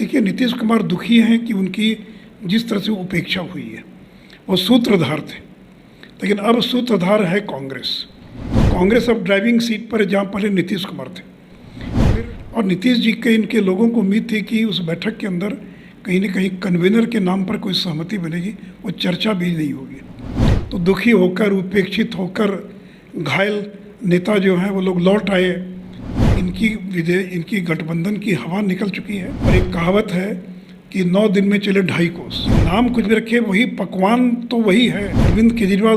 देखिए, नीतीश कुमार दुखी हैं कि उनकी जिस तरह से उपेक्षा हुई है। वो सूत्रधार थे, लेकिन अब सूत्रधार है कांग्रेस। कांग्रेस अब ड्राइविंग सीट पर है, जहाँ पहले नीतीश कुमार थे। और नीतीश जी के इनके लोगों को उम्मीद थी कि उस बैठक के अंदर कहीं न कहीं कन्वेनर के नाम पर कोई सहमति बनेगी, वो चर्चा भी नहीं होगी। तो दुखी होकर, उपेक्षित होकर घायल नेता जो हैं वो लोग लौट आए। इनकी गठबंधन की हवा निकल चुकी है। और एक कहावत है कि 9 दिन में चले 2.5 कोस। नाम कुछ भी रखे, वही पकवान तो वही है। अरविंद केजरीवाल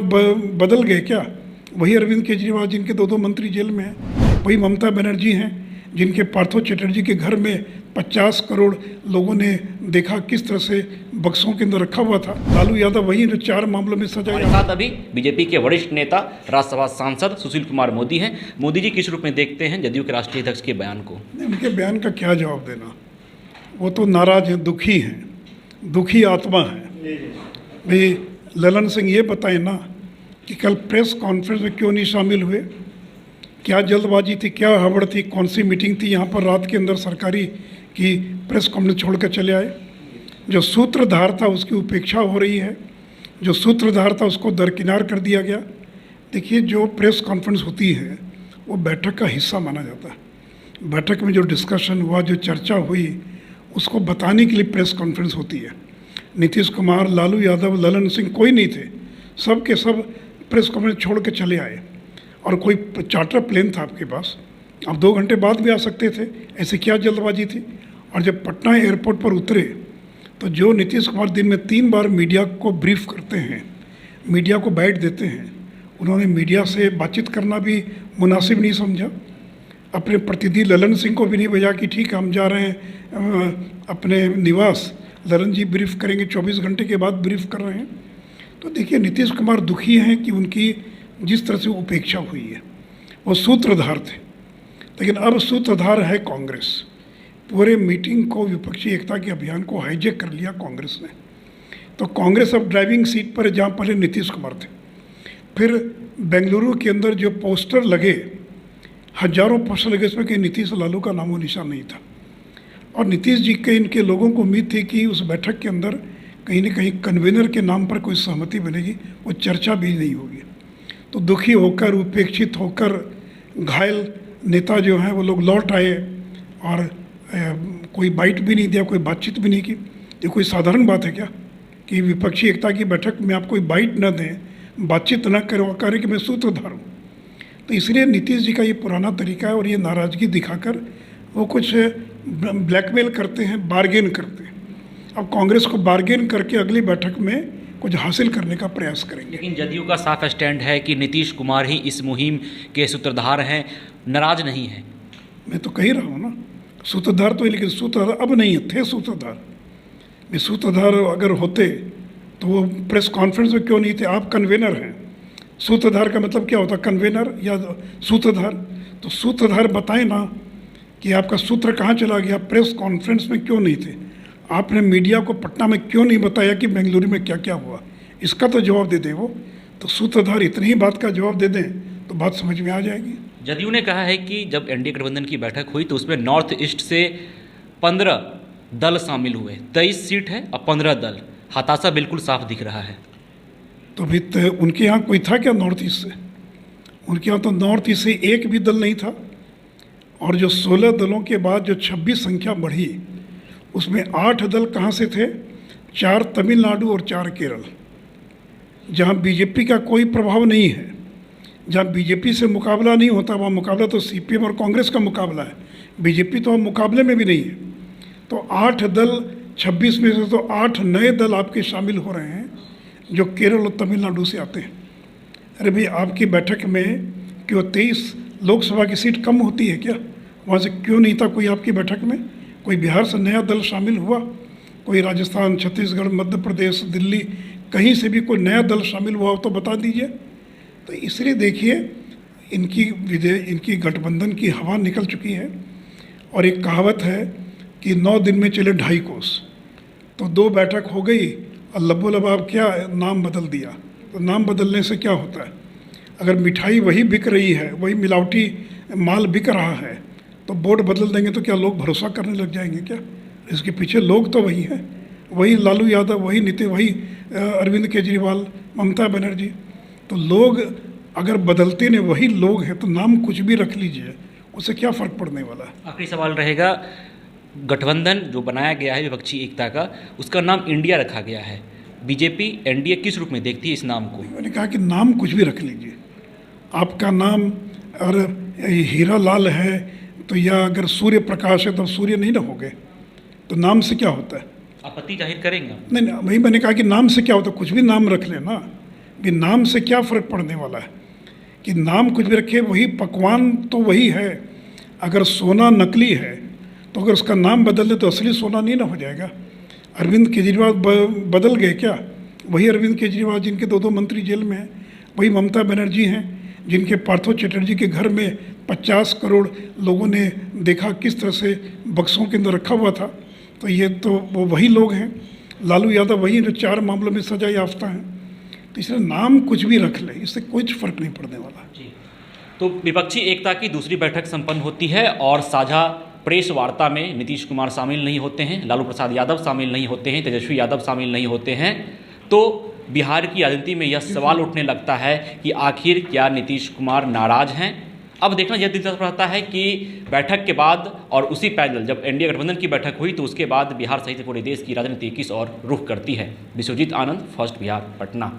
बदल गए क्या? वही अरविंद केजरीवाल जिनके 2 मंत्री जेल में हैं, वही ममता बनर्जी हैं जिनके पार्थो चैटर्जी के घर में 50 करोड़ लोगों ने देखा किस तरह से बक्सों के अंदर रखा हुआ था। लालू यादव वही जो 4 मामलों में सजा। हमारे साथ अभी बीजेपी के वरिष्ठ नेता, राज्यसभा सांसद सुशील कुमार मोदी हैं। मोदी जी किस रूप में देखते हैं जदयू के राष्ट्रीय अध्यक्ष के बयान को? उनके बयान का क्या जवाब देना, वो तो नाराज हैं, दुखी हैं, दुखी आत्मा है। भाई ललन सिंह ये बताएं ना कि कल प्रेस कॉन्फ्रेंस में क्यों नहीं शामिल हुए? क्या जल्दबाजी थी, क्या हड़बड़ थी, कौन सी मीटिंग थी? यहाँ पर रात के अंदर सरकारी की प्रेस कॉन्फ्रेंस छोड़ कर चले आए। जो सूत्रधार था उसकी उपेक्षा हो रही है, जो सूत्रधार था उसको दरकिनार कर दिया गया। देखिए, जो प्रेस कॉन्फ्रेंस होती है वो बैठक का हिस्सा माना जाता है। बैठक में जो डिस्कशन हुआ, जो चर्चा हुई, उसको बताने के लिए प्रेस कॉन्फ्रेंस होती है। नीतीश कुमार, लालू यादव, ललन सिंह कोई नहीं थे, सब के सब प्रेस कॉन्फ्रेंस छोड़ के चले आए। और कोई चार्टर प्लेन था आपके पास, आप 2 घंटे बाद भी आ सकते थे, ऐसे क्या जल्दबाजी थी? और जब पटना एयरपोर्ट पर उतरे तो जो नीतीश कुमार दिन में 3 बार मीडिया को ब्रीफ करते हैं, मीडिया को बाइट देते हैं, उन्होंने मीडिया से बातचीत करना भी मुनासिब नहीं समझा। अपने प्रतिनिधि ललन सिंह को भी नहीं भेजा कि ठीक है हम जा रहे हैं अपने निवास, ललन जी ब्रीफ करेंगे, 24 घंटे के बाद ब्रीफ कर रहे हैं। तो देखिए, नीतीश कुमार दुखी हैं कि उनकी जिस तरह से उपेक्षा हुई है। वो सूत्रधार थे, लेकिन अब सूत्रधार है कांग्रेस। पूरे मीटिंग को, विपक्षी एकता के अभियान को हाईजैक कर लिया कांग्रेस ने। तो कांग्रेस अब ड्राइविंग सीट पर है, जहाँ पहले नीतीश कुमार थे। फिर बेंगलुरु के अंदर जो पोस्टर लगे, हजारों पोस्टर लगे, इसमें कि नीतीश लालू का नामो निशान नहीं था। और नीतीश जी के इनके लोगों को उम्मीद थी कि उस बैठक के अंदर कहीं न कहीं कन्वेनर के नाम पर कोई सहमति बनेगी, वो चर्चा भी नहीं होगी। तो दुखी होकर, उपेक्षित होकर घायल नेता जो हैं वो लोग लौट आए। और कोई बाइट भी नहीं दिया, कोई बातचीत भी नहीं की। ये कोई साधारण बात है क्या कि विपक्षी एकता की बैठक में आप कोई बाइट न दें, बातचीत न करें कि मैं सूत्रधार हूँ? तो इसलिए नीतीश जी का ये पुराना तरीका है और ये नाराज़गी दिखाकर वो कुछ ब्लैकमेल करते हैं, बार्गेन करते हैं। अब कांग्रेस को बार्गेन करके अगली बैठक में कुछ हासिल करने का प्रयास करेंगे। लेकिन जदयू का साफ स्टैंड है कि नीतीश कुमार ही इस मुहिम के सूत्रधार हैं, नाराज नहीं हैं। मैं तो कह रहा हूँ ना, सूत्रधार तो है, लेकिन सूत्रधार अब नहीं थे। सूत्रधार सूत्रधार अगर होते तो वो प्रेस कॉन्फ्रेंस में क्यों नहीं थे? आप कन्वेनर हैं। सूत्रधार का मतलब क्या होता? कन्वेनर या सूत्रधार? तो सूत्रधार बताएं ना कि आपका सूत्र कहाँ चला गया? प्रेस कॉन्फ्रेंस में क्यों नहीं थे? आपने मीडिया को पटना में क्यों नहीं बताया कि बेंगलुरु में क्या क्या हुआ? इसका तो जवाब दे दें वो। तो सूत्रधार इतनी ही बात का जवाब दे दें तो बात समझ में आ जाएगी। जदयू ने कहा है कि जब एनडीए गठबंधन की बैठक हुई तो उसमें नॉर्थ ईस्ट से 15 दल शामिल हुए। 23 सीट है और 15 दल। हताशा बिल्कुल साफ दिख रहा है। तो भी उनके यहाँ कोई था क्या नॉर्थ ईस्ट से? उनके यहाँ तो नॉर्थ ईस्ट से एक भी दल नहीं था। और जो 16 दलों के बाद जो 26 संख्या बढ़ी, उसमें 8 दल कहाँ से थे? 4 तमिलनाडु और 4 केरल, जहाँ बीजेपी का कोई प्रभाव नहीं है, जहाँ बीजेपी से मुकाबला नहीं होता, वहाँ मुकाबला तो सीपीएम और कांग्रेस का मुकाबला है। बीजेपी तो हम मुकाबले में भी नहीं है। तो 8 दल, 26 में से तो 8 नए दल आपके शामिल हो रहे हैं जो केरल और तमिलनाडु से आते हैं। अरे भाई, आपकी बैठक में क्यों 23 लोकसभा की सीट कम होती है क्या? वहाँ से क्यों नहीं था कोई आपकी बैठक में? कोई बिहार से नया दल शामिल हुआ? कोई राजस्थान, छत्तीसगढ़, मध्य प्रदेश, दिल्ली, कहीं से भी कोई नया दल शामिल हुआ हो तो बता दीजिए। तो इसलिए देखिए, इनकी गठबंधन की हवा निकल चुकी है। और एक कहावत है कि 9 दिन में चले 2.5 कोस। तो 2 बैठक हो गई और लब्बो लबाब क्या नाम बदल दिया। तो नाम बदलने से क्या होता है? अगर मिठाई वही बिक रही है, वही मिलावटी माल बिक रहा है, तो बोर्ड बदल देंगे तो क्या लोग भरोसा करने लग जाएंगे क्या? इसके पीछे लोग तो वही हैं, वही लालू यादव, वही वही अरविंद केजरीवाल, ममता बनर्जी। तो लोग अगर बदलते नहीं वही लोग हैं तो नाम कुछ भी रख लीजिए, उससे क्या फ़र्क पड़ने वाला है। आखिरी सवाल रहेगा, गठबंधन जो बनाया गया है विपक्षी एकता का, उसका नाम इंडिया रखा गया है, बीजेपी एनडीए किस रूप में देखती है इस नाम को? मैंने कहा कि नाम कुछ भी रख लीजिए, आपका नाम अगर हीरा लाल है तो या अगर सूर्य प्रकाश है तो सूर्य नहीं ना हो गए, तो नाम से क्या होता है? आपत्ति जाहिर करेंगे? नहीं, वही मैंने कहा कि नाम से क्या होता है, कुछ भी नाम रख लेना, कि नाम से क्या फ़र्क पड़ने वाला है, कि नाम कुछ भी रखे, वही पकवान तो वही है। अगर सोना नकली है तो अगर उसका नाम बदल दे तो असली सोना नहीं ना हो जाएगा। अरविंद केजरीवाल बदल गए क्या? वही अरविंद केजरीवाल जिनके 2 मंत्री जेल में हैं, वही ममता बनर्जी हैं जिनके पार्थो चटर्जी के घर में 50 करोड़ लोगों ने देखा किस तरह से बक्सों के अंदर रखा हुआ था। तो ये तो वो वही लोग हैं। लालू यादव वही जो 4 मामलों में सजा याफ्ता हैं। तो इसलिए नाम कुछ भी रख ले, इससे कुछ फर्क नहीं पड़ने वाला। जी, तो विपक्षी एकता की दूसरी बैठक संपन्न होती है और साझा प्रेस वार्ता में नीतीश कुमार शामिल नहीं होते हैं, लालू प्रसाद यादव शामिल नहीं होते हैं, तेजस्वी यादव शामिल नहीं होते हैं। तो बिहार की राजनीति में यह सवाल उठने लगता है कि आखिर क्या नीतीश कुमार नाराज हैं? अब देखना यह दिलचस्प रहता है कि बैठक के बाद और उसी पैदल जब एनडीए गठबंधन की बैठक हुई तो उसके बाद बिहार सहित पूरे देश की राजनीति किस और रुख करती है। विश्वजीत आनंद, फर्स्ट बिहार, पटना।